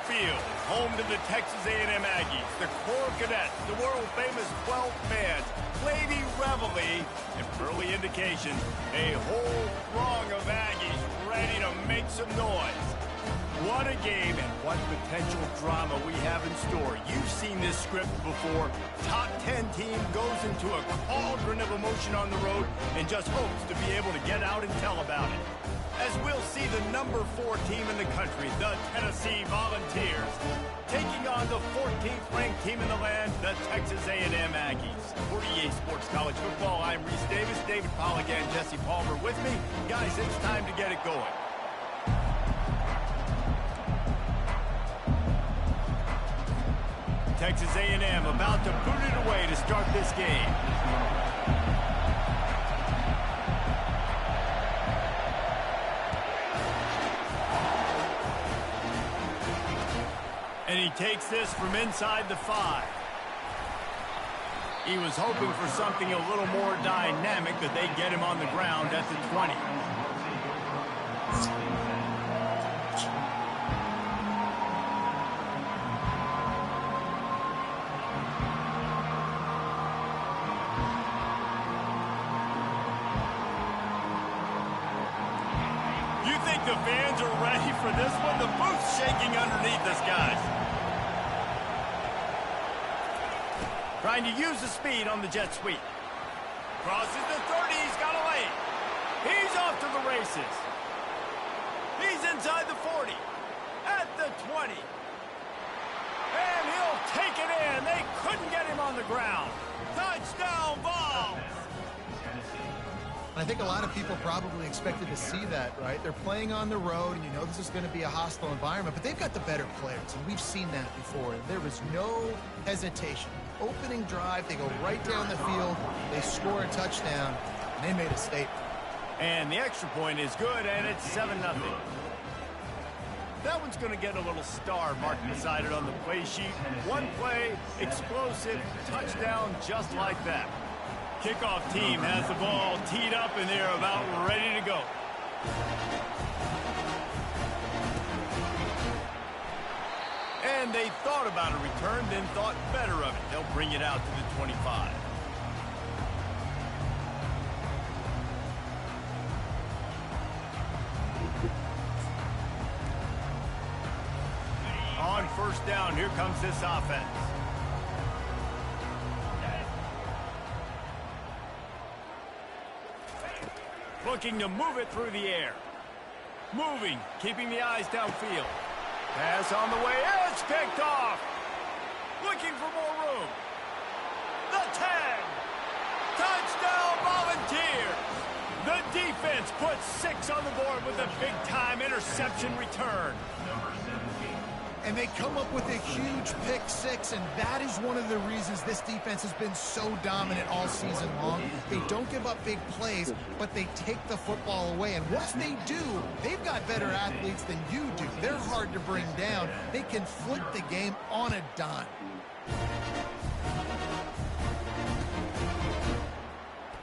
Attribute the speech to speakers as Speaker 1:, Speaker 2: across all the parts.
Speaker 1: Field, home to the Texas A&M Aggies, the Corps Cadets, the world-famous 12 fans, Lady Reveille, and early indication, a whole throng of Aggies ready to make some noise. What a game and what potential drama we have in store. You've seen this script before. Top 10 team goes into a cauldron of emotion on the road and just hopes to be able to get out and tell about it. As we'll see the number 4 team in the country, the Tennessee Volunteers, taking on the 14th ranked team in the land, the Texas A&M Aggies. For EA Sports College Football, I'm Reese Davis, David Pollack and Jesse Palmer with me. Guys, it's time to get it going. Texas A&M about to boot it away to start this game. And he takes this from inside the 5. He was hoping for something a little more dynamic, that they get him on the ground at the 20. You think the fans are ready for this one? The booth's shaking underneath us, guys. Trying to use the speed on the jet sweep. Crosses the 30, he's got a lane. He's off to the races. He's inside the 40. At the 20. And he'll take it in. They couldn't get him on the ground. Touchdown, Vols!
Speaker 2: I think a lot of people probably expected to see that, right? They're playing on the road, and you know this is going to be a hostile environment, but they've got the better players, and we've seen that before. There was no hesitation. Opening drive, they go right down the field, they score a touchdown, and they made a statement.
Speaker 1: And the extra point is good, and it's 7-0. That one's going to get a little star marked beside it on the play sheet. One play, explosive, touchdown, just like that. Kickoff team has the ball teed up, and they're about ready to go. And they thought about a return, then thought better of it. They'll bring it out to the 25. On first down, here comes this offense. Looking to move it through the air. Moving, keeping the eyes downfield. Pass on the way, it's picked off. Looking for more room. The 10. Touchdown, Volunteers. The defense puts 6 on the board with a big-time interception return.
Speaker 2: And they come up with a huge pick 6, and that is one of the reasons this defense has been so dominant all season long. They don't give up big plays, but they take the football away. And once they do, they've got better athletes than you do. They're hard to bring down. They can flip the game on a dime.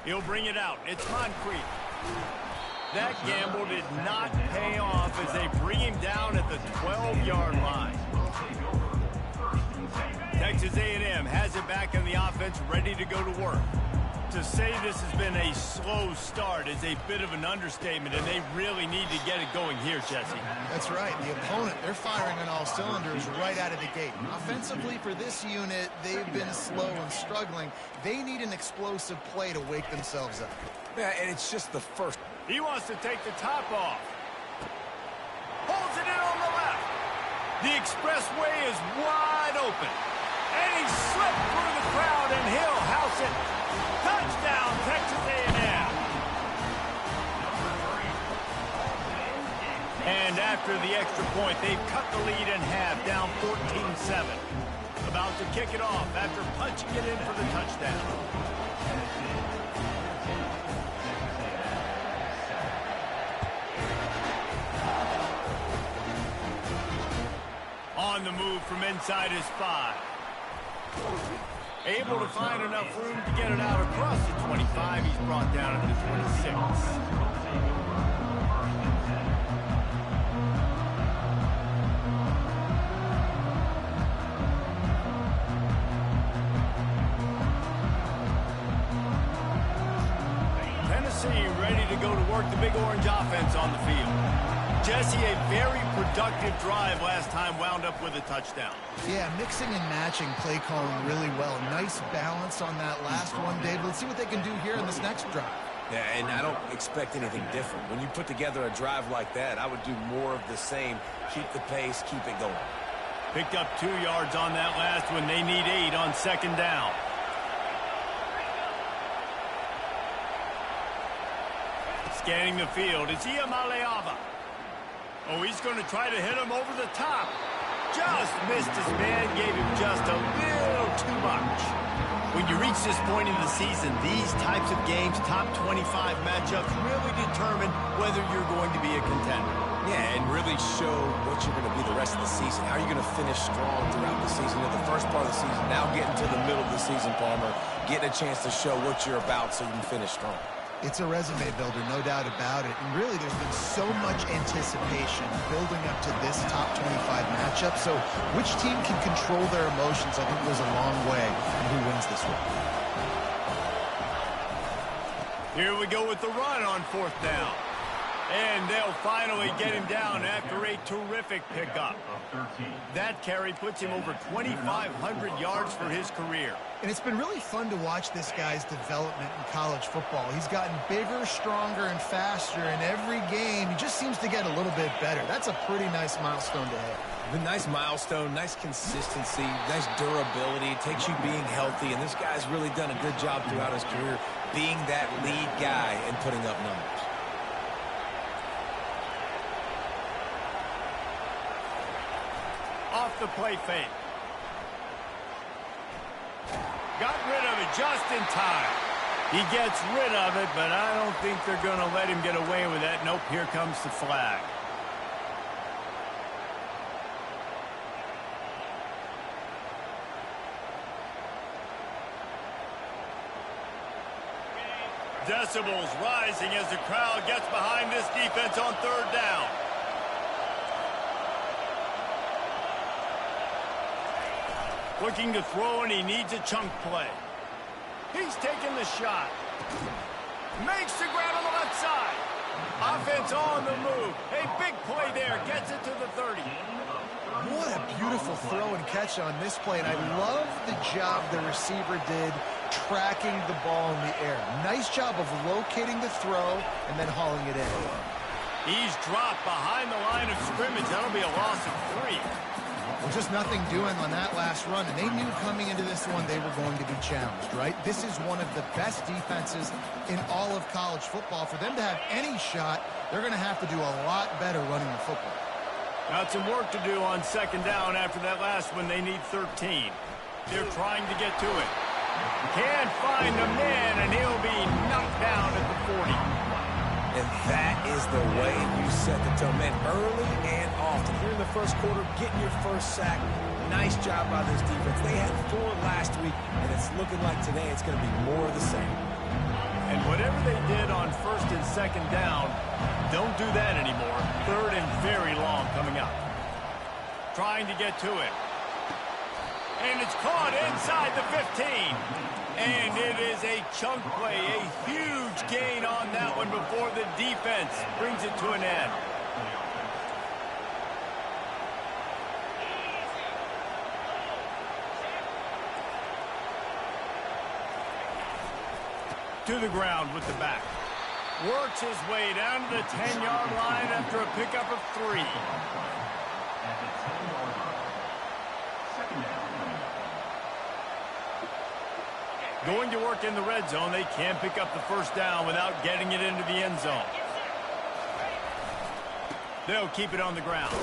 Speaker 1: He'll bring it out. It's Moncrief. That gamble did not pay off as they bring him down at the 12-yard line. Texas A&M has it back in the offense, ready to go to work. To say this has been a slow start is a bit of an understatement, and they really need to get it going here, Jesse.
Speaker 2: That's right. The opponent, they're firing on all cylinders right out of the gate. Offensively for this unit, they've been slow and struggling. They need an explosive play to wake themselves up.
Speaker 3: Yeah, and it's just the first.
Speaker 1: He wants to take the top off. Holds it in on the left. The expressway is wide open. And he slipped through the crowd, and he'll house it. Touchdown, Texas A&M. And after the extra point, they've cut the lead in half, down 14-7. About to kick it off after punching it in for the touchdown. On the move from inside his 5. Able to find enough room to get it out across the 25. He's brought down at the 26. scene, ready to go to work the big orange offense on the field. Jesse, a very productive drive last time, wound up with a touchdown.
Speaker 2: Yeah, mixing and matching play calling really well. Nice balance on that last one, Dave. Let's see what they can do here in this next drive.
Speaker 3: Yeah, and I don't expect anything different. When you put together a drive like that, I would do more of the same. Keep the pace, keep it going.
Speaker 1: Picked up 2 yards on that last one. They need 8 on second down. Scanning the field, it's Iamaleava. Oh, he's going to try to hit him over the top. Just missed his man, gave him just a little too much. When you reach this point in the season, these types of games, top 25 matchups, really determine whether you're going to be a contender.
Speaker 3: Yeah, and really show what you're going to be the rest of the season. How are you going to finish strong throughout the season? At the first part of the season, now getting to the middle of the season, Palmer, getting a chance to show what you're about so you can finish strong.
Speaker 2: It's a resume builder, no doubt about it. And really, there's been so much anticipation building up to this top 25 matchup. So which team can control their emotions, I think, goes a long way in who wins this one.
Speaker 1: Here we go with the run on fourth down. And they'll finally get him down after a terrific pickup. That carry puts him over 2,500 yards for his career.
Speaker 2: And it's been really fun to watch this guy's development in college football. He's gotten bigger, stronger, and faster in every game. He just seems to get a little bit better. That's a pretty nice milestone to hit.
Speaker 3: The nice milestone, nice consistency, nice durability. It takes you being healthy, and this guy's really done a good job throughout his career being that lead guy and putting up numbers.
Speaker 1: Off the play fake. Got rid of it just in time. He gets rid of it, but I don't think they're going to let him get away with that. Nope, here comes the flag. Decibels rising as the crowd gets behind this defense on third down. Looking to throw, and he needs a chunk play. He's taking the shot. Makes the grab on the left side. Offense on the move. A big play there. Gets it to the 30.
Speaker 2: What a beautiful throw and catch on this play. And I love the job the receiver did tracking the ball in the air. Nice job of locating the throw and then hauling it in.
Speaker 1: He's dropped behind the line of scrimmage. That'll be a loss of 3.
Speaker 2: Well, just nothing doing on that last run, and they knew coming into this one they were going to be challenged, right? This is one of the best defenses in all of college football. For them to have any shot, they're going to have to do a lot better running the football.
Speaker 1: Got some work to do on second down after that last one. They need 13. They're trying to get to it. Can't find the man, and he'll be knocked down at the 40.
Speaker 3: And that is the way you set the tone, man, early and often. Here in the first quarter, getting your first sack. Nice job by this defense. They had 4 last week, and it's looking like today it's going to be more of the same.
Speaker 1: And whatever they did on first and second down, don't do that anymore. Third and very long coming up. Trying to get to it. And it's caught inside the 15. And it is a chunk play, a huge gain on that one before the defense brings it to an end. To the ground with the back. Works his way down to the 10-yard line after a pickup of 3. Going to work in the red zone. They can't pick up the first down without getting it into the end zone. They'll keep it on the ground.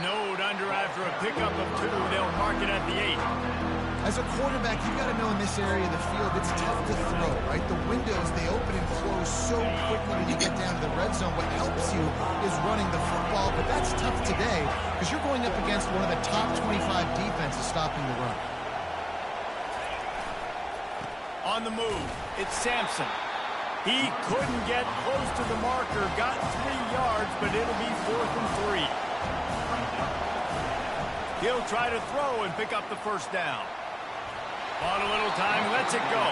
Speaker 1: Snowed under after a pickup of 2. They'll mark it at the 8.
Speaker 2: As a quarterback, you've got to know in this area of the field, it's tough to throw, right? The windows, they open and close so quickly when you get down to the red zone. What helps you is running the football, but that's tough today because you're going up against one of the top 25 defenses stopping the run.
Speaker 1: On the move, it's Sampson. He couldn't get close to the marker, got 3 yards, but it'll be 4th and 3. He'll try to throw and pick up the first down. On a little time, lets it go.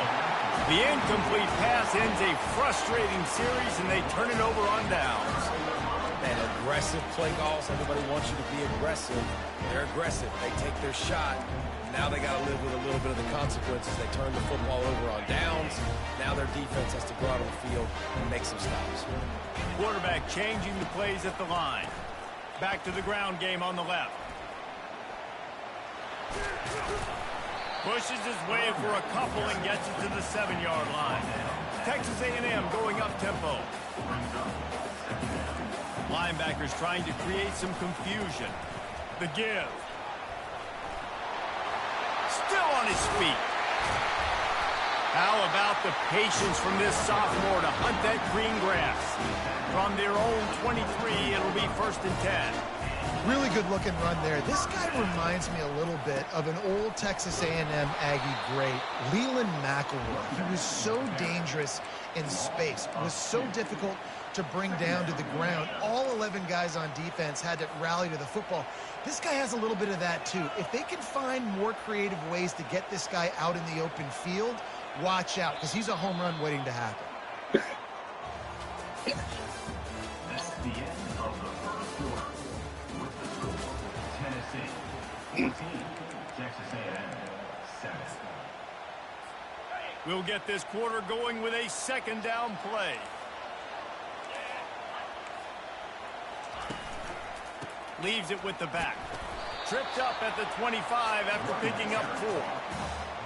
Speaker 1: The incomplete pass ends a frustrating series, and they turn it over on downs.
Speaker 3: And aggressive play calls. Everybody wants you to be aggressive. They're aggressive. They take their shot. Now they got to live with a little bit of the consequences. They turn the football over on downs. Now their defense has to go out on the field and make some stops.
Speaker 1: Quarterback changing the plays at the line. Back to the ground game on the left. Pushes his way for a couple and gets it to the 7-yard line. Texas A&M going up tempo. Linebackers trying to create some confusion. The give. Still on his feet. How about the patience from this sophomore to hunt that green grass? From their own 23, it'll be 1st and 10.
Speaker 2: Really good looking run there. This guy reminds me a little bit of an old Texas A&M Aggie great, Leland McElroy. He was so dangerous in space. It was so difficult to bring down to the ground. All 11 guys on defense had to rally to the football. This guy has a little bit of that too. If they can find more creative ways to get this guy out in the open field, watch out, because he's a home run waiting to happen.
Speaker 4: That's the end of the first quarter. With the score, Tennessee 14, Texas A&M 7.
Speaker 1: We'll get this quarter going with a 2nd down play. Leaves it with the back. Tripped up at the 25 after picking up 4.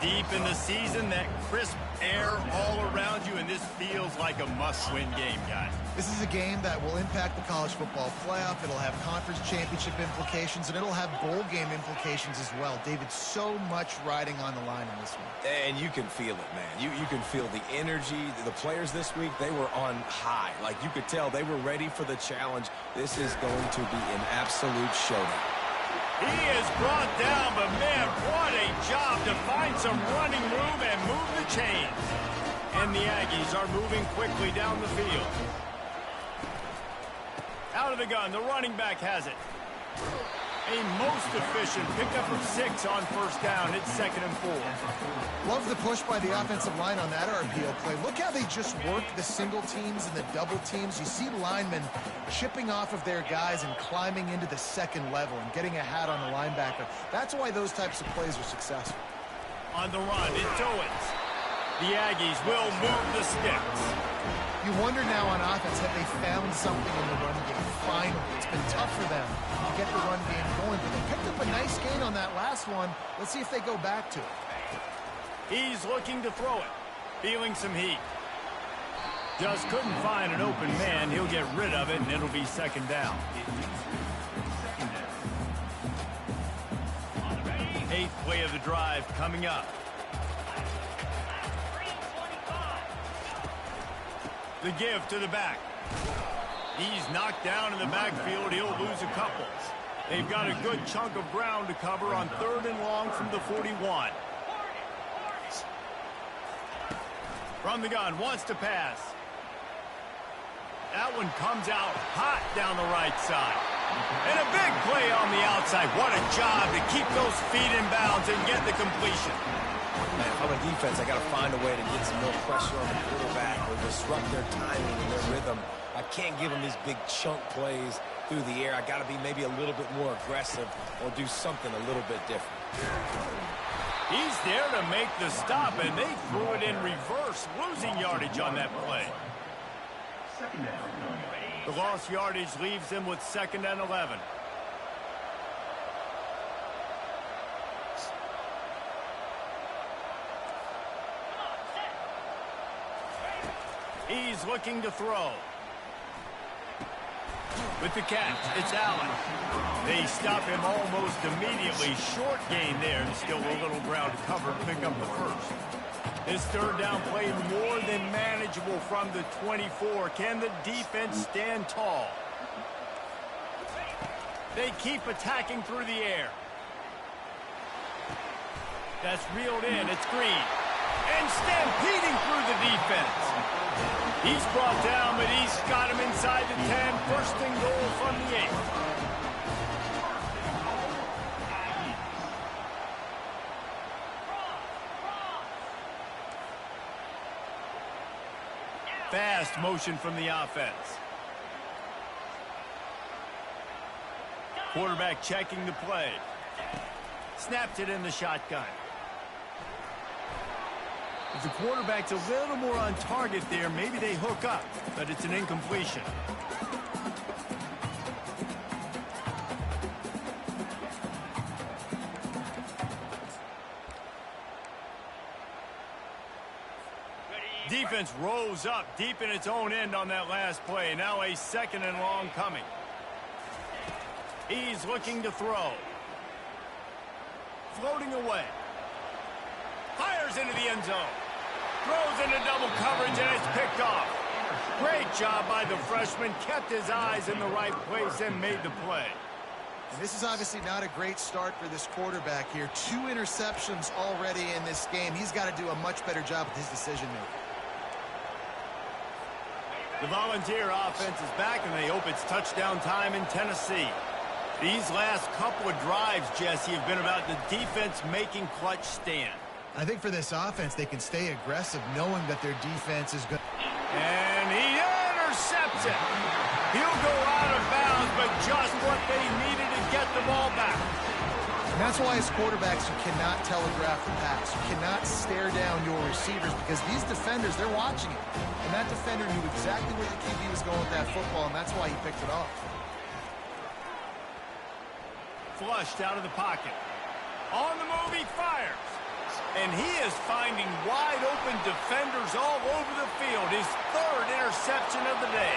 Speaker 1: Deep in the season, that crisp air all around you, and this feels like a must-win game, guys.
Speaker 2: This is a game that will impact the college football playoff. It'll have conference championship implications, and it'll have bowl game implications as well. David, so much riding on the line in this one.
Speaker 3: And you can feel it, man. You can feel the energy. The players this week, they were on high. Like, you could tell they were ready for the challenge. This is going to be an absolute showdown.
Speaker 1: He is brought down, but man, what a job to find some running room and move the chains. And the Aggies are moving quickly down the field. Out of the gun, the running back has it. A most efficient pickup of 6 on 1st down. It's 2nd and 4.
Speaker 2: Love the push by the offensive line on that RPO play. Look how they just work the single teams and the double teams. You see linemen chipping off of their guys and climbing into the 2nd level and getting a hat on the linebacker. That's why those types of plays are successful.
Speaker 1: On the run, it's Owens. The Aggies will move the sticks.
Speaker 2: You wonder now on offense, have they found something in the run game? Finally, it's been tough for them to get the run game going, but they picked up a nice gain on that last one. Let's see if they go back to it.
Speaker 1: He's looking to throw it, feeling some heat. Just couldn't find an open man. He'll get rid of it, and it'll be 2nd down. 8th play of the drive coming up. The give to the back. He's knocked down in the backfield. He'll lose a couple. They've got a good chunk of ground to cover on 3rd and long from the 41. From the gun, wants to pass. That one comes out hot down the right side. And a big play on the outside. What a job to keep those feet in bounds and get the completion.
Speaker 3: Man, if I'm a defense, I got to find a way to get some more pressure on the quarterback or disrupt their timing and their rhythm. I can't give them these big chunk plays through the air. I got to be maybe a little bit more aggressive or do something a little bit different.
Speaker 1: He's there to make the stop, and they threw it in reverse, losing yardage on that play. The lost yardage leaves them with 2nd and 11. He's looking to throw. With the catch, it's Allen. They stop him almost immediately. Short gain there, and still a little ground to cover to pick up the 1st. This 3rd down play more than manageable from the 24. Can the defense stand tall? They keep attacking through the air. That's reeled in. It's Green. And stampeding through the defense. He's brought down, but he's got him inside the 10. 1st and goal from the 8. fast motion from the offense. Quarterback checking the play. Snapped it in the shotgun. If the quarterback's a little more on target there, maybe they hook up, but it's an incompletion. Defense rose up deep in its own end on that last play. Now a second and long coming. He's looking to throw. Floating away. Fires into the end zone. Throws into double coverage, and it's picked off. Great job by the freshman. Kept his eyes in the right place and made the play.
Speaker 2: And this is obviously not a great start for this quarterback here. 2 interceptions already in this game. He's got to do a much better job with his decision-making.
Speaker 1: The Volunteer offense is back, and they hope it's touchdown time in Tennessee. These last couple of drives, Jesse, have been about the defense making clutch stand.
Speaker 2: I think for this offense, they can stay aggressive knowing that their defense is good.
Speaker 1: And he intercepts it. He'll go out of bounds, but just what they needed to get the ball back.
Speaker 2: And that's why as quarterbacks, you cannot telegraph the pass. You cannot stare down your receivers because these defenders, they're watching it. And that defender knew exactly where the QB was going with that football, and that's why he picked it off.
Speaker 1: Flushed out of the pocket. On the move, he fires. And he is finding wide-open defenders all over the field. His 3rd interception of the day.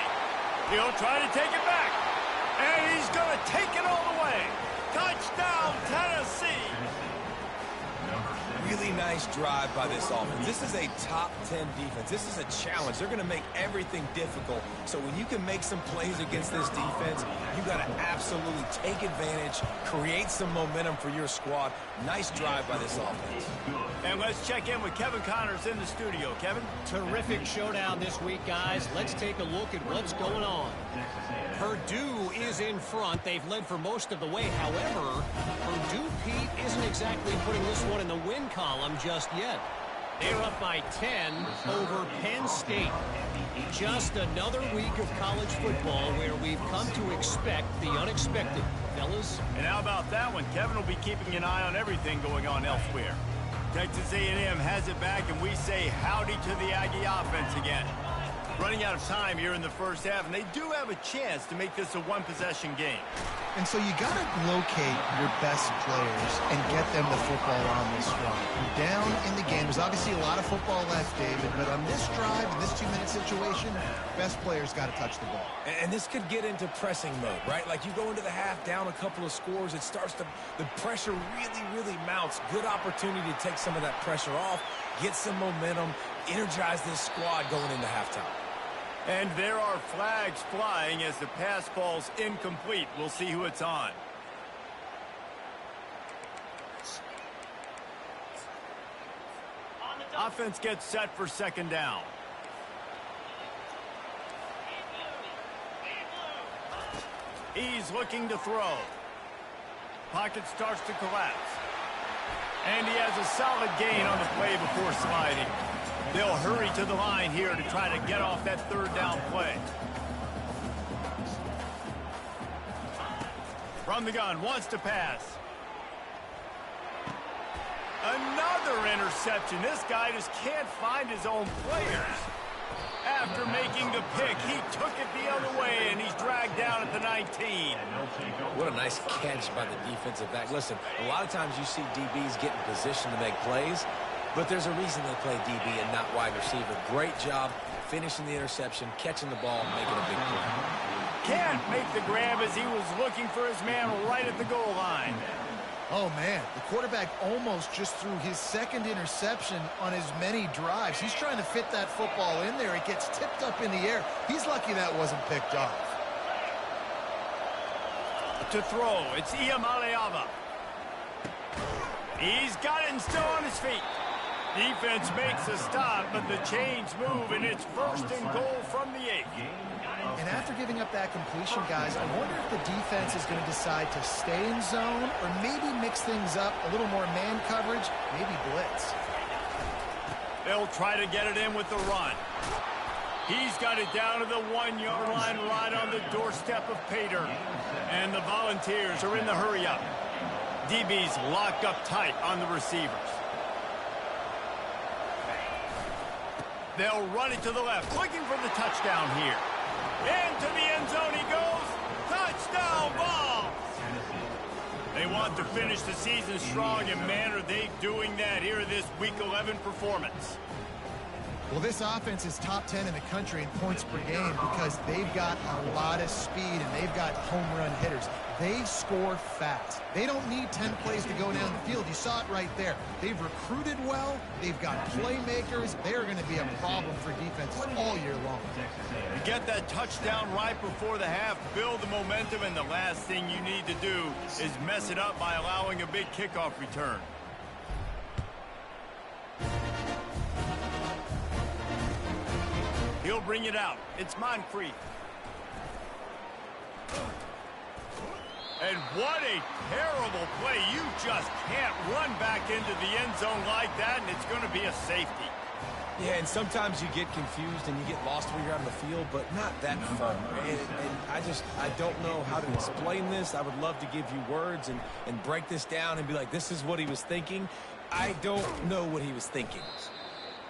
Speaker 1: He'll try to take it back. And he's going to take it all the way. Touchdown, Tennessee.
Speaker 3: Really nice drive by this offense. This is a top 10 defense. This is a challenge. They're going to make everything difficult. So when you can make some plays against this defense, you got to absolutely take advantage, create some momentum for your squad. Nice drive by this offense.
Speaker 1: And let's check in with Kevin Connors in the studio. Kevin?
Speaker 5: Terrific showdown this week, guys. Let's take a look at what's going on. Purdue is in front. They've led for most of the way. However, Purdue, Pete, isn't exactly putting this one in the win column just yet. They're up by 10 over Penn State. Just another week of college football where we've come to expect the unexpected. Fellas?
Speaker 1: And how about that one? Kevin will be keeping an eye on everything going on elsewhere. Texas A&M has it back, and we say howdy to the Aggie offense again. Running out of time here in the first half, and they do have a chance to make this a one-possession game.
Speaker 2: And so you got to locate your best players and get them the football on this run. You're down in the game. There's obviously a lot of football left, David, but on this drive, in this 2-minute situation, best players got to touch the ball.
Speaker 3: And this could get into pressing mode, right? Like you go into the half down a couple of scores, it starts to, the pressure really mounts. Good opportunity to take some of that pressure off, get some momentum, energize this squad going into halftime.
Speaker 1: And there are flags flying as the pass ball's incomplete. We'll see who it's on. Offense gets set for second down. He's looking to throw. Pocket starts to collapse. And he has a solid gain on the play before sliding. They'll hurry to the line here to try to get off that 3rd down play. From the gun, wants to pass. Another interception. This guy just can't find his own players. After making the pick, he took it the other way, and he's dragged down at the 19.
Speaker 3: What a nice catch by the defensive back. Listen, a lot of times you see DBs get in position to make plays, but there's a reason they play DB and not wide receiver. Great job finishing the interception, catching the ball, making a big play.
Speaker 1: Can't make the grab as he was looking for his man right at the goal line.
Speaker 2: Oh, man, the quarterback almost just threw his 2nd interception on as many drives. He's trying to fit that football in there. It gets tipped up in the air. He's lucky that wasn't picked off.
Speaker 1: To throw, it's Iamaleava. He's got it and still on his feet. Defense makes a stop, but the chains move, and it's 1st and goal from the 8.
Speaker 2: And after giving up that completion, guys, I wonder if the defense is going to decide to stay in zone or maybe mix things up, a little more man coverage, maybe blitz.
Speaker 1: They'll try to get it in with the run. He's got it down to the 1-yard line right on the doorstep of pay dirt. And the Volunteers are in the hurry-up. DB's locked up tight on the receivers. They'll run it to the left, looking for the touchdown here. Into the end zone he goes. Touchdown, Vols! They want to finish the season strong, and man, are they doing that here in this Week 11 performance.
Speaker 2: Well, this offense is top 10 in the country in points per game because they've got a lot of speed and they've got home run hitters. They score fast. They don't need 10 plays to go down the field. You saw it right there. They've recruited well. They've got playmakers. They're going to be a problem for defenses all year long.
Speaker 1: You get that touchdown right before the half, build the momentum, and the last thing you need to do is mess it up by allowing a big kickoff return. He'll bring it out. It's Moncrief. And what a terrible play. You just can't run back into the end zone like that, and it's going to be a safety.
Speaker 3: Yeah, and sometimes you get confused and you get lost when you're out on the field, but not that far. And I don't know how to explain this. I would love to give you words and break this down and be like, this is what he was thinking. I don't know what he was thinking.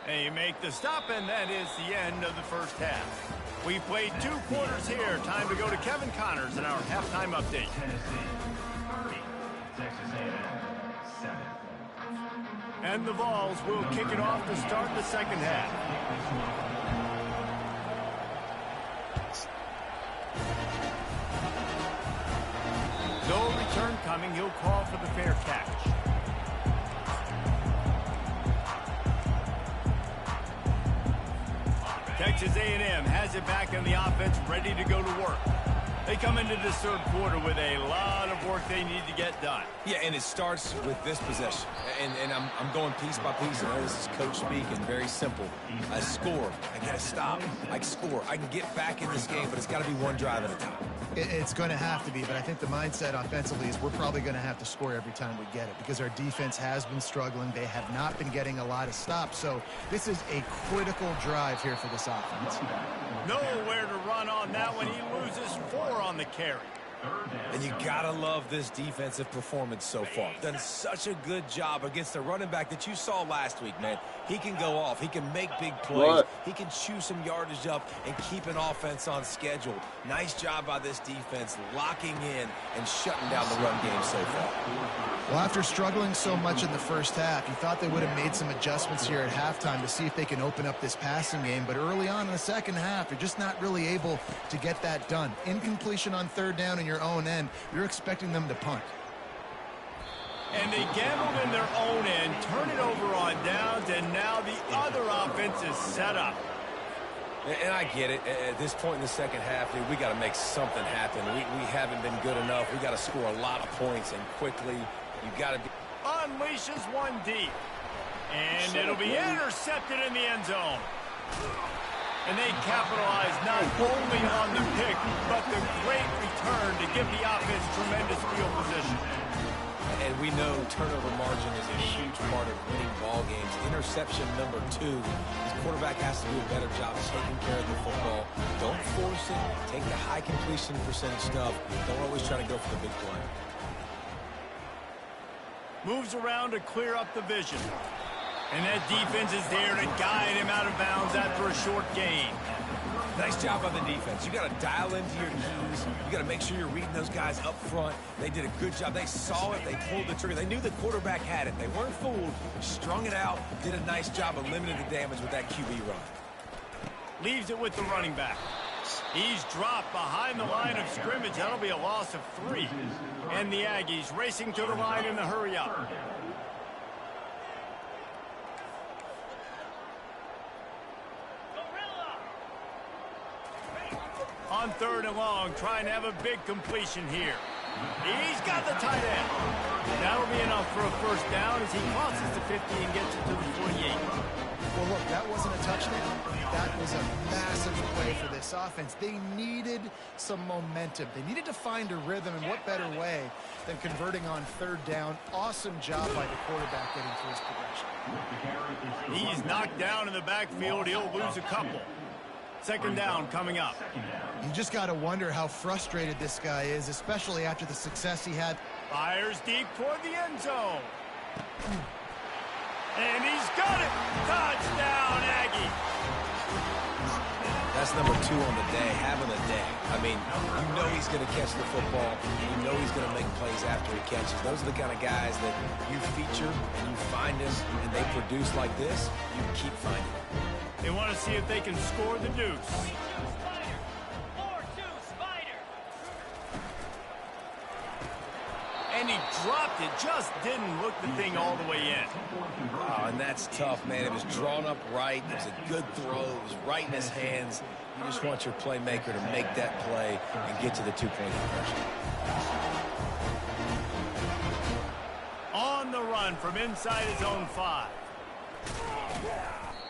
Speaker 1: And you make the stop, and that is the end of the first half. We played 2 quarters here. Time to go to Kevin Connors in our halftime update.
Speaker 4: Tennessee 30, Texas A&M 7.
Speaker 1: And the Vols will kick it off to start the second half. No return coming. He'll call for the fair catch. Texas A&M has it back in the offense, ready to go to work. They come into this third quarter with a lot of work they need to get done.
Speaker 3: Yeah, and it starts with this possession. And I'm going piece by piece. I know this is coach speak and very simple. I score. I get a stop. I score. I can get back in this game, but it's got to be one drive at a time.
Speaker 2: It's going to have to be, but I think the mindset offensively is we're probably going to have to score every time we get it because our defense has been struggling. They have not been getting a lot of stops, so this is a critical drive here for this offense.
Speaker 1: Nowhere to run on that one. He loses 4 on the carry.
Speaker 3: And you gotta love this defensive performance so far. Done such a good job against the running back that you saw last week, man. He can go off. He can make big plays. He can chew some yardage up and keep an offense on schedule. Nice job by this defense locking in and shutting down the run game so far.
Speaker 2: Well, after struggling so much in the first half, you thought they would have made some adjustments here at halftime to see if they can open up this passing game. But early on in the second half, you're just not really able to get that done. Incompletion on third down in your own end, you're expecting them to punt.
Speaker 1: And they gambled in their own end, turn it over on downs, and now the other offense is set up.
Speaker 3: And I get it. At this point in the second half, dude, we got to make something happen. We haven't been good enough. We got to score a lot of points and quickly. You got to be.
Speaker 1: Unleashes one deep. And it'll be intercepted in the end zone. And they capitalize not only on the pick, but the great return to give the offense tremendous field position.
Speaker 3: And we know turnover margin is a huge part of winning ball games. Interception number 2. His quarterback has to do a better job taking care of the football. Don't force it. Take the high completion percentage stuff. Don't always try to go for the big play.
Speaker 1: Moves around to clear up the vision. And that defense is there to guide him out of bounds after a short gain.
Speaker 3: Nice job by the defense. You got to dial into your keys. You got to make sure you're reading those guys up front. They did a good job. They saw it. They pulled the trigger. They knew the quarterback had it. They weren't fooled. Strung it out. Did a nice job of limiting the damage with that QB run.
Speaker 1: Leaves it with the running back. He's dropped behind the line of scrimmage. That'll be a loss of 3. And the Aggies racing to the line in the hurry-up. On third and long, trying to have a big completion here. He's got the tight end. That'll be enough for a first down as he crosses the 50 and gets it to the 48.
Speaker 2: Well, look, that wasn't a touchdown. That was a massive play for this offense. They needed some momentum. They needed to find a rhythm, and what better way than converting on third down. Awesome job by the quarterback getting to his progression.
Speaker 1: He's knocked down in the backfield. He'll lose a couple. Second down coming up.
Speaker 2: You just got to wonder how frustrated this guy is, especially after the success he had.
Speaker 1: Fires deep toward the end zone. And he's got it. Touchdown, Aggie.
Speaker 3: That's number 2 on the day, having a day. I mean, you know he's going to catch the football. You know he's going to make plays after he catches. Those are the kind of guys that you feature and you find them and they produce like this, you keep finding them.
Speaker 1: They want to see if they can score the deuce. And he dropped it, just didn't look the thing all the way in.
Speaker 3: Oh, and that's tough, man. It was drawn up right. It was a good throw. It was right in his hands. You just want your playmaker to make that play and get to the 2-point conversion.
Speaker 1: On the run from inside his own 5.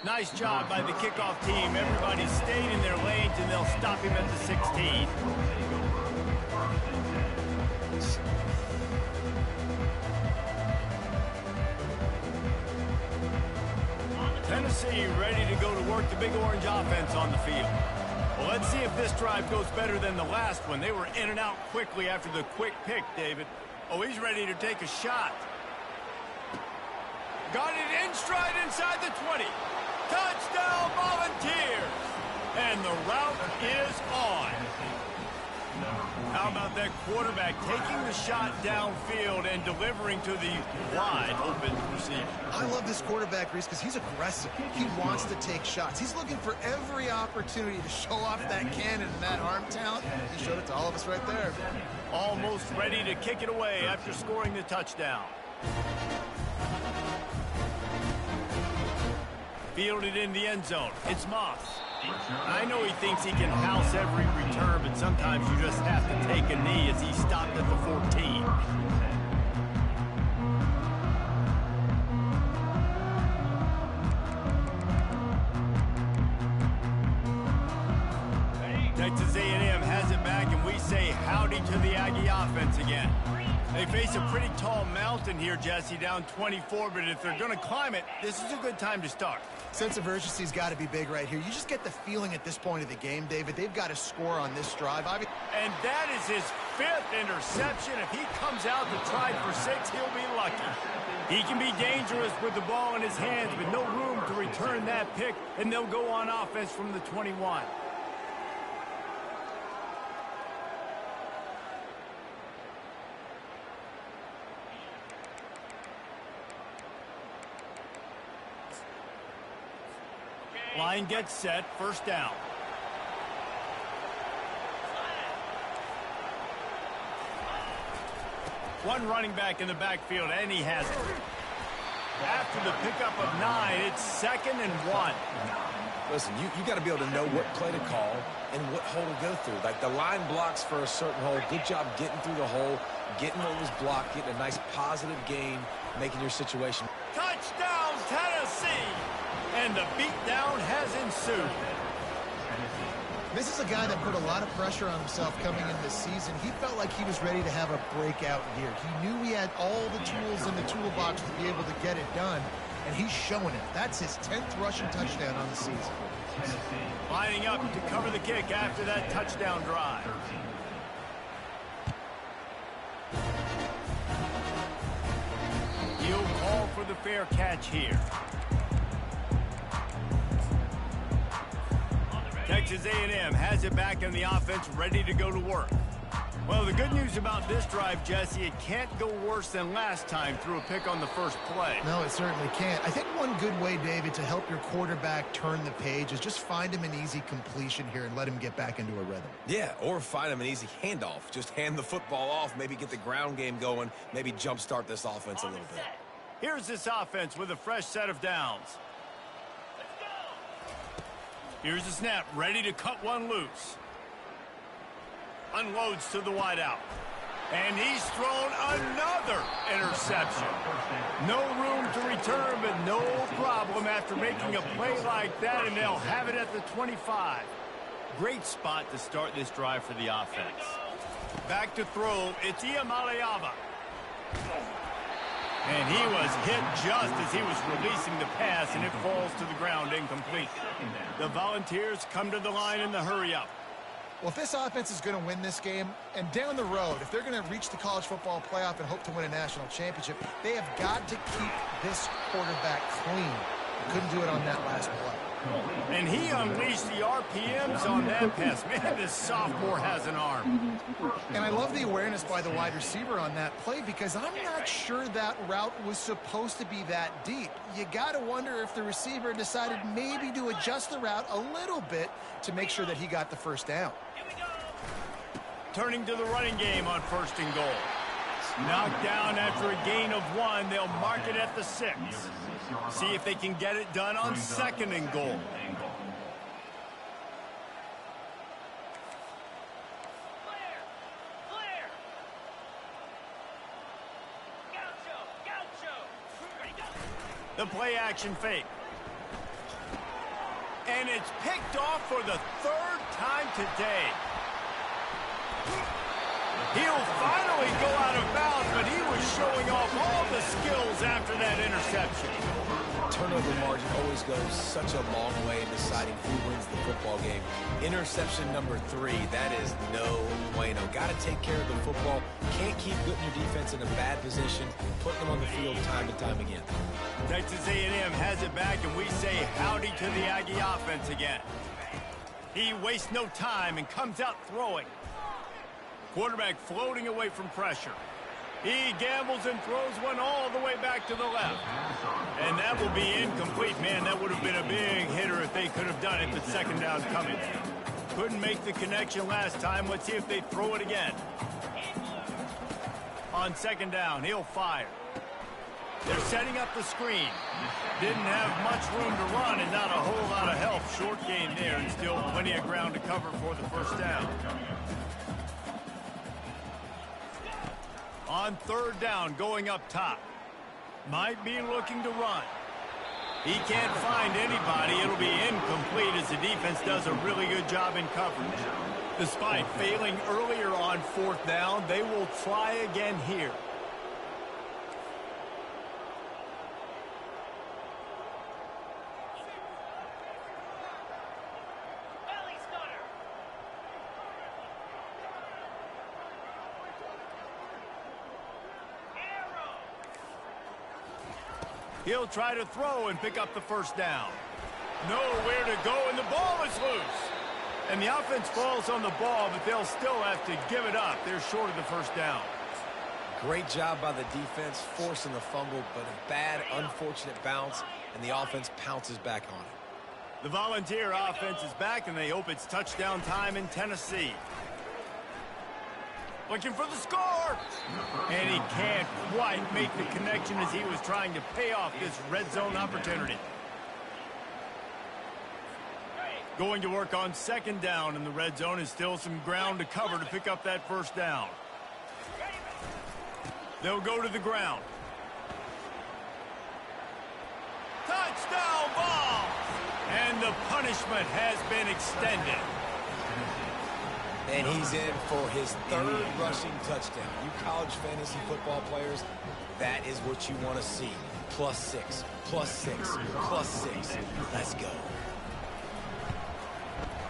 Speaker 1: Nice job by the kickoff team. Everybody stayed in their lanes, and they'll stop him at the 16. Tennessee ready to go to work the Big Orange offense on the field. Well, let's see if this drive goes better than the last one. They were in and out quickly after the quick pick, David. Oh, he's ready to take a shot. Got it in stride inside the 20. Touchdown, Volunteers! And the route is on. How about that quarterback taking the shot downfield and delivering to the wide open receiver?
Speaker 2: I love this quarterback, Reese, because he's aggressive. He wants to take shots. He's looking for every opportunity to show off that cannon and that arm talent. He showed it to all of us right there.
Speaker 1: Almost ready to kick it away after scoring the touchdown. Fielded in the end zone. It's Moss. I know he thinks he can house every return, but sometimes you just have to take a knee as he stopped at the 14. Texas A&M has it back, and we say howdy to the Aggie offense again. They face a pretty tall mountain here, Jesse, down 24, but if they're going to climb it, this is a good time to start.
Speaker 2: Sense of urgency's got to be big right here. You just get the feeling at this point of the game, David, they've got to score on this drive.
Speaker 1: And that is his 5th interception. If he comes out to try for 6, he'll be lucky. He can be dangerous with the ball in his hands, but no room to return that pick, and they'll go on offense from the 21. Line gets set, first down. One running back in the backfield, and he has it. After the pickup of 9, it's 2nd and 1.
Speaker 3: Listen, you got to be able to know what play to call and what hole to go through. Like the line blocks for a certain hole. Good job getting through the hole, getting what was blocked, getting a nice positive gain, making your situation.
Speaker 1: Touchdown, Tennessee! And the beatdown has ensued.
Speaker 2: This is a guy that put a lot of pressure on himself coming into the season. He felt like he was ready to have a breakout year. He knew he had all the tools in the toolbox to be able to get it done, and he's showing it. That's his 10th rushing touchdown on the season.
Speaker 1: Lining up to cover the kick after that touchdown drive. He'll call for the fair catch here. Texas A&M has it back in the offense, ready to go to work. Well, the good news about this drive, Jesse, it can't go worse than last time through a pick on the first play.
Speaker 2: No, it certainly can't. I think one good way, David, to help your quarterback turn the page is just find him an easy completion here and let him get back into a rhythm.
Speaker 3: Yeah, or find him an easy handoff. Just hand the football off, maybe get the ground game going, maybe jumpstart this offense a little bit.
Speaker 1: Here's this offense with a fresh set of downs. Here's the snap, ready to cut one loose. Unloads to the wideout. And he's thrown another interception. No room to return, but no problem after making a play like that, and they'll have it at the 25. Great spot to start this drive for the offense. Back to throw, it's Iamaleava. And he was hit just as he was releasing the pass, and it falls to the ground incomplete. The Volunteers come to the line in the hurry-up.
Speaker 2: Well, if this offense is going to win this game, and down the road, if they're going to reach the college football playoff and hope to win a national championship, they have got to keep this quarterback clean. Couldn't do it on that last play.
Speaker 1: And he unleashed the RPMs on that pass. Man, this sophomore has an arm.
Speaker 2: And I love the awareness by the wide receiver on that play because I'm not sure that route was supposed to be that deep. You got to wonder if the receiver decided maybe to adjust the route a little bit to make sure that he got the first down.
Speaker 1: Turning to the running game on 1st and goal. Knocked down after a gain of 1. They'll mark it at the 6. See if they can get it done on 2nd and goal. The play action fake. And it's picked off for the 3rd time today. He'll finally go out of bounds, but he was showing off all the skills after that interception.
Speaker 3: Turnover margin always goes such a long way in deciding who wins the football game. Interception number 3, that is no bueno. Got to take care of the football. Can't keep putting your defense in a bad position, putting them on the field time and time again.
Speaker 1: Texas A&M has it back, and we say howdy to the Aggie offense again. He wastes no time and comes out throwing. Quarterback floating away from pressure. He gambles and throws one all the way back to the left. And that will be incomplete. Man, that would have been a big hitter if they could have done it, but 2nd down coming. Couldn't make the connection last time. Let's see if they throw it again. On 2nd down, he'll fire. They're setting up the screen. Didn't have much room to run and not a whole lot of help. Short gain there and still plenty of ground to cover for the 1st down. On 3rd down, going up top. Might be looking to run. He can't find anybody. It'll be incomplete as the defense does a really good job in coverage. Despite failing earlier on 4th down, they will try again here. He'll try to throw and pick up the 1st down. Nowhere to go, and the ball is loose. And the offense falls on the ball, but they'll still have to give it up. They're short of the 1st down.
Speaker 3: Great job by the defense, forcing the fumble, but a bad, unfortunate bounce, and the offense pounces back on it.
Speaker 1: The Volunteer offense is back, and they hope it's touchdown time in Tennessee. Looking for the score. And he can't quite make the connection as he was trying to pay off this red zone opportunity. Going to work on 2nd down in the red zone is still some ground to cover to pick up that 1st down. They'll go to the ground. Touchdown ball! And the punishment has been extended.
Speaker 3: And he's in for his 3rd rushing touchdown. You college fantasy football players, that is what you want to see. +6, +6, +6. Let's go.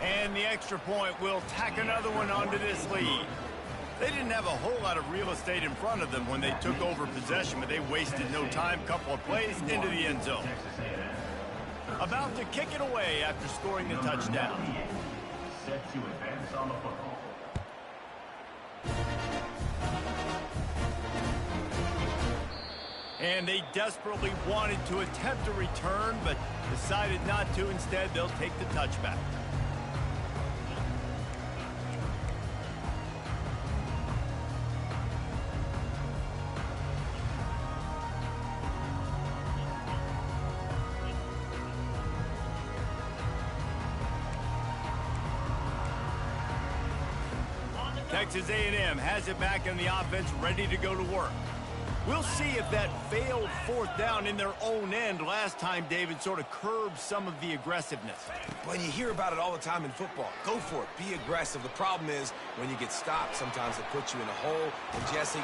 Speaker 1: And the extra point will tack another one onto this lead. They didn't have a whole lot of real estate in front of them when they took over possession, but they wasted no time. Couple of plays into the end zone. About to kick it away after scoring the touchdown.
Speaker 4: Set to advance on the football.
Speaker 1: And they desperately wanted to attempt a return, but decided not to. Instead, they'll take the touchback. Texas A&M has it back in the offense, ready to go to work. We'll see if that failed fourth down in their own end last time, David, sort of curbed some of the aggressiveness.
Speaker 3: When you hear about it all the time in football, go for it. Be aggressive. The problem is when you get stopped, sometimes it puts you in a hole. And Jesse...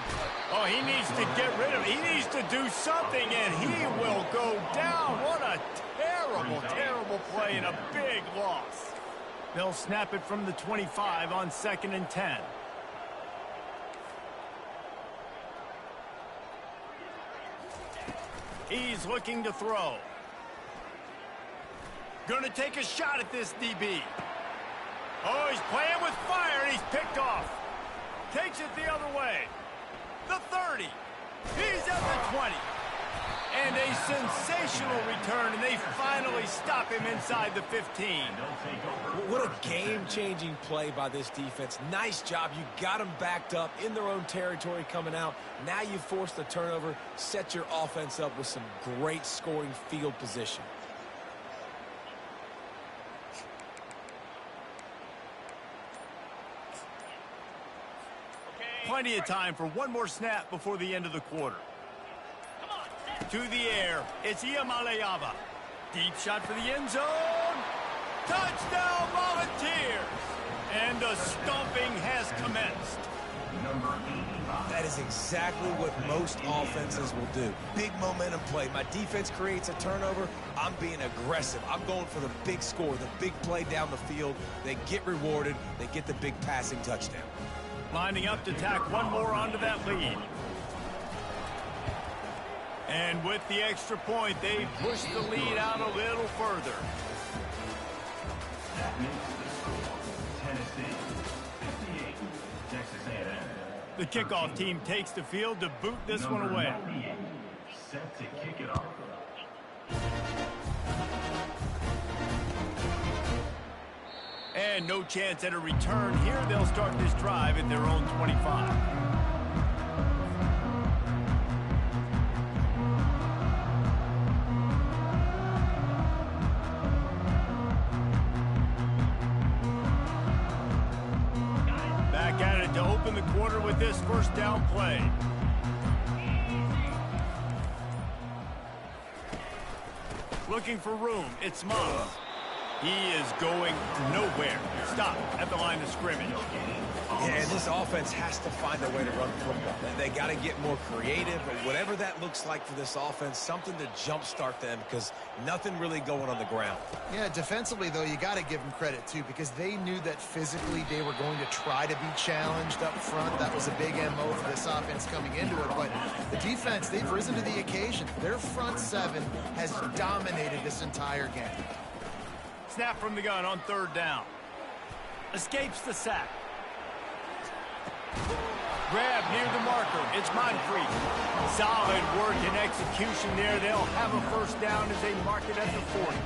Speaker 1: Oh, he needs to get rid of it. He needs to do something, and he will go down. What a terrible, terrible play and a big loss. They'll snap it from the 25 on 2nd and 10. He's looking to throw. Going to take a shot at this DB. Oh, he's playing with fire, and he's picked off. Takes it the other way. The 30. He's at the 20. And a sensational return, and they finally stop him inside the 15.
Speaker 3: What a game-changing play by this defense. Nice job. You got them backed up in their own territory coming out. Now you force the turnover, set your offense up with some great scoring field position.
Speaker 1: Plenty of time for one more snap before the end of the quarter. To the air, it's Iamaleava. Deep shot for the end zone. Touchdown, Volunteers! And the stomping has commenced.
Speaker 3: That is exactly what most offenses will do. Big momentum play. My defense creates a turnover. I'm being aggressive. I'm going for the big score, the big play down the field. They get rewarded. They get the big passing touchdown.
Speaker 1: Lining up to tack one more onto that lead. And with the extra point, they push the lead out a little further.
Speaker 4: That makes the score Tennessee 58, Texas A&M.
Speaker 1: The kickoff team takes the field to boot this one away.
Speaker 4: Set to kick it off.
Speaker 1: And no chance at a return here. They'll start this drive at their own 25. To open the quarter with this first down play. Looking for room. It's Moss. He is going nowhere. Stop at the line of scrimmage.
Speaker 3: Yeah, this offense has to find a way to run football. They got to get more creative, but whatever that looks like for this offense, something to jumpstart them because nothing really going on the ground.
Speaker 2: Yeah, defensively, though, you got to give them credit, too, because they knew that physically they were going to try to be challenged up front. That was a big MO for this offense coming into it, but the defense, they've risen to the occasion. Their front seven has dominated this entire game.
Speaker 1: Snap from the gun on 3rd down. Escapes the sack. Grab near the marker. It's Moncrief. Solid work and execution there. They'll have a first down as they mark it at the 40.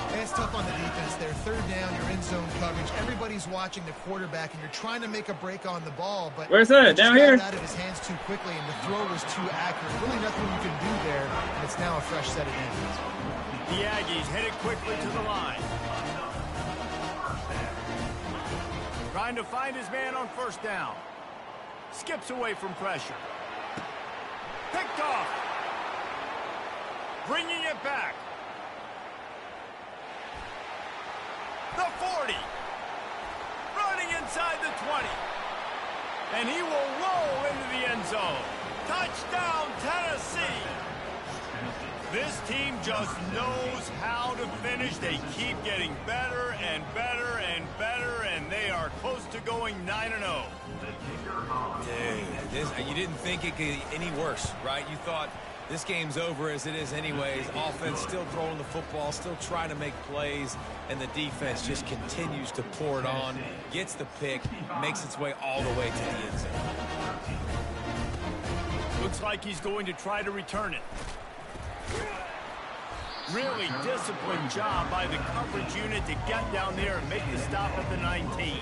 Speaker 2: And it's tough on the defense there. 3rd down, you're in zone coverage. Everybody's watching the quarterback, and you're trying to make a break on the ball. But
Speaker 6: where's that? Down here?
Speaker 2: Out of his hands too quickly, and the throw was too accurate. Really nothing you can do there, and it's now a fresh set of downs.
Speaker 1: The Aggies headed quickly to the line. Trying to find his man on 1st down. Skips away from pressure. Picked off. Bringing it back. The 40. Running inside the 20. And he will roll into the end zone. Touchdown, Tennessee. This team just knows how to finish. They keep getting better and better and better, and they are close to going 9-0.
Speaker 3: Dude, you didn't think it could get any worse, right? You thought this game's over as it is anyways. Offense still throwing the football, still trying to make plays, and the defense just continues to pour it on, gets the pick, makes its way all the way to the end zone.
Speaker 1: Looks like he's going to try to return it. Really disciplined job by the coverage unit to get down there and make the stop at the 19.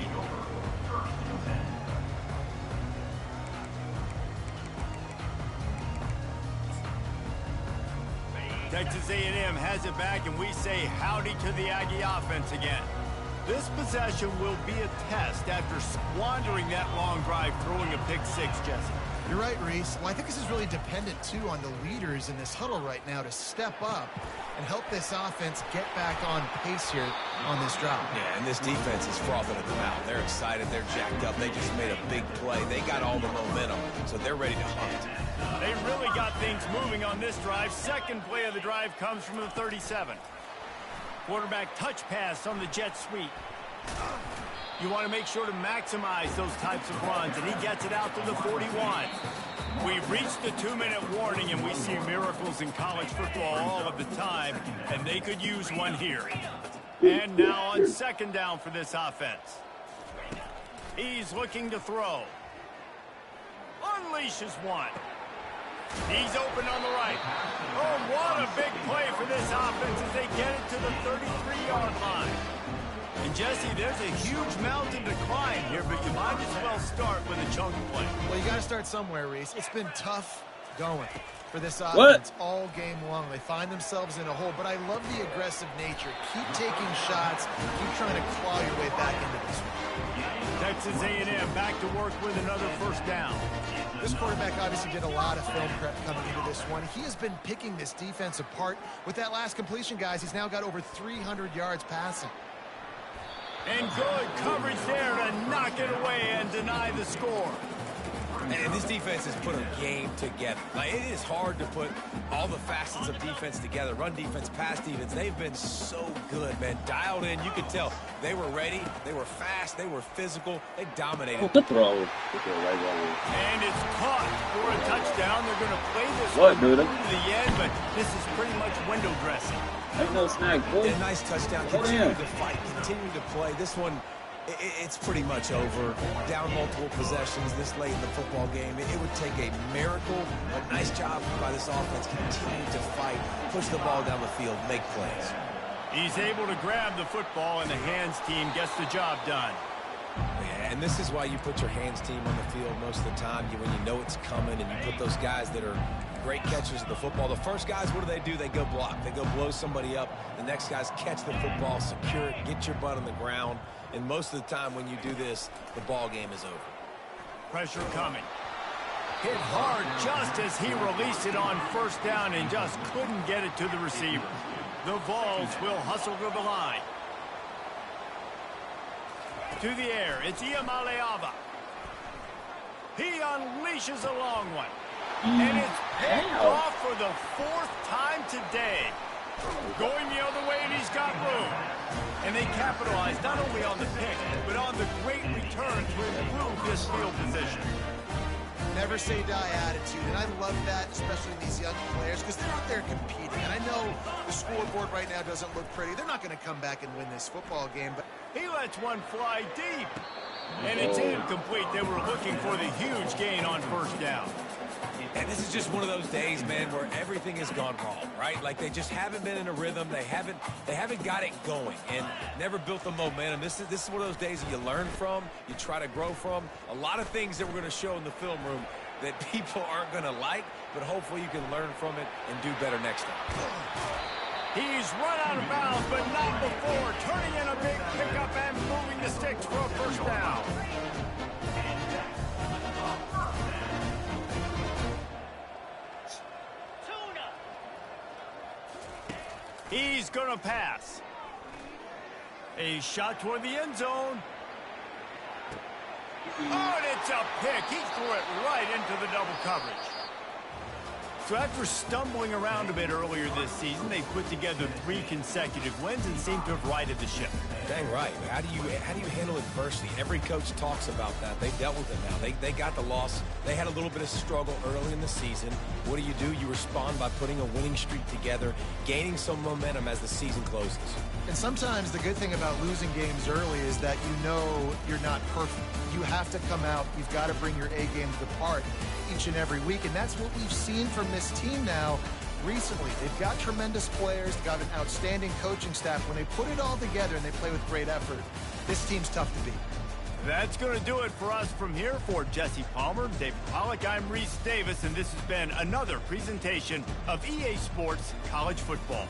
Speaker 1: Texas A&M has it back, and we say howdy to the Aggie offense again. This possession will be a test after squandering that long drive, throwing a pick 6, Jesse.
Speaker 2: You're right, Reese. Well, I think this is really dependent, too, on the leaders in this huddle right now to step up and help this offense get back on pace here on this drive.
Speaker 3: Yeah, and this defense is frothing at the mouth. They're excited. They're jacked up. They just made a big play. They got all the momentum, so they're ready to hunt.
Speaker 1: They really got things moving on this drive. Second play of the drive comes from the 37. Quarterback touch pass on the jet sweep. You want to make sure to maximize those types of runs, and he gets it out to the 41. We've reached the 2-minute warning, and we see miracles in college football all of the time, and they could use one here. And now on second down for this offense. He's looking to throw. Unleashes one. He's open on the right. Oh, what a big play for this offense as they get it to the 33-yard line. And, Jesse, there's a huge mountain to climb here, but you might as well start with a chunk play.
Speaker 2: Well, you got to start somewhere, Reese. It's been tough going for this offense all game long. They find themselves in a hole, but I love the aggressive nature. Keep taking shots. Keep trying to claw your way back into this one.
Speaker 1: Texas A&M back to work with another first down.
Speaker 2: This quarterback obviously did a lot of film prep coming into this one. He has been picking this defense apart. With that last completion, guys, he's now got over 300 yards passing.
Speaker 1: And good coverage there to knock it away and deny the score.
Speaker 3: And this defense has put a game together. Like, it is hard to put all the facets of defense together. Run defense, pass defense. They've been so good, man. Dialed in. You could tell they were ready. They were fast. They were physical. They dominated.
Speaker 6: Good throw.
Speaker 1: And it's caught for a touchdown. They're going to play this
Speaker 6: What,
Speaker 1: one
Speaker 6: dude?
Speaker 1: to the end, but this is pretty much window dressing.
Speaker 6: Ain't no snack, boy.
Speaker 3: A nice touchdown. Continue to fight. Continue to play. This one, it's pretty much over. Down multiple possessions this late in the football game. It would take a miracle, but nice job by this offense. Continue to fight, push the ball down the field, make plays.
Speaker 1: He's able to grab the football, and the hands team gets the job done.
Speaker 3: Yeah, and this is why you put your hands team on the field most of the time. When you know it's coming, and you put those guys that are great catchers of the football. The first guys, what do? They go block. They go blow somebody up. The next guys catch the football, secure it, get your butt on the ground. And most of the time when you do this, the ball game is over.
Speaker 1: Pressure coming. Hit hard just as he released it on first down and just couldn't get it to the receiver. The Vols will hustle to the line. To the air, it's Iamaleava. He unleashes a long one. And it's picked off for the 4th time today. Going the other way, and he's got room. And they capitalize not only on the pick, but on the great return to improve this field position.
Speaker 2: Never say die attitude, and I love that, especially in these young players, because they're out there competing. And I know the scoreboard right now doesn't look pretty. They're not going to come back and win this football game, but
Speaker 1: he lets one fly deep. And it's incomplete. They were looking for the huge gain on first down.
Speaker 3: And this is just one of those days, man, where everything has gone wrong, right? Like, they just haven't been in a rhythm. They haven't got it going and never built the momentum. This is one of those days that you learn from, you try to grow from. A lot of things that we're going to show in the film room that people aren't going to like, but hopefully you can learn from it and do better next time.
Speaker 1: He's run out of bounds, but not before. Turning in a big pickup and moving the sticks for a first down. He's going to pass. A shot toward the end zone. Oh, and it's a pick. He threw it right into the double coverage. So after stumbling around a bit earlier this season, they put together 3 consecutive wins and seem to have righted the ship.
Speaker 3: Dang right. How do you handle adversity? Every coach talks about that. They dealt with it now. They got the loss. They had a little bit of struggle early in the season. What do? You respond by putting a winning streak together, gaining some momentum as the season closes.
Speaker 2: And sometimes the good thing about losing games early is that you know you're not perfect. You have to come out. You've got to bring your A game to the part each and every week. And that's what we've seen from this team now recently. They've got tremendous players, got an outstanding coaching staff. When they put it all together and they play with great effort, this team's tough to beat.
Speaker 1: That's going to do it for us from here. For Jesse Palmer, David Pollack, I'm Reese Davis, and this has been another presentation of EA Sports College Football.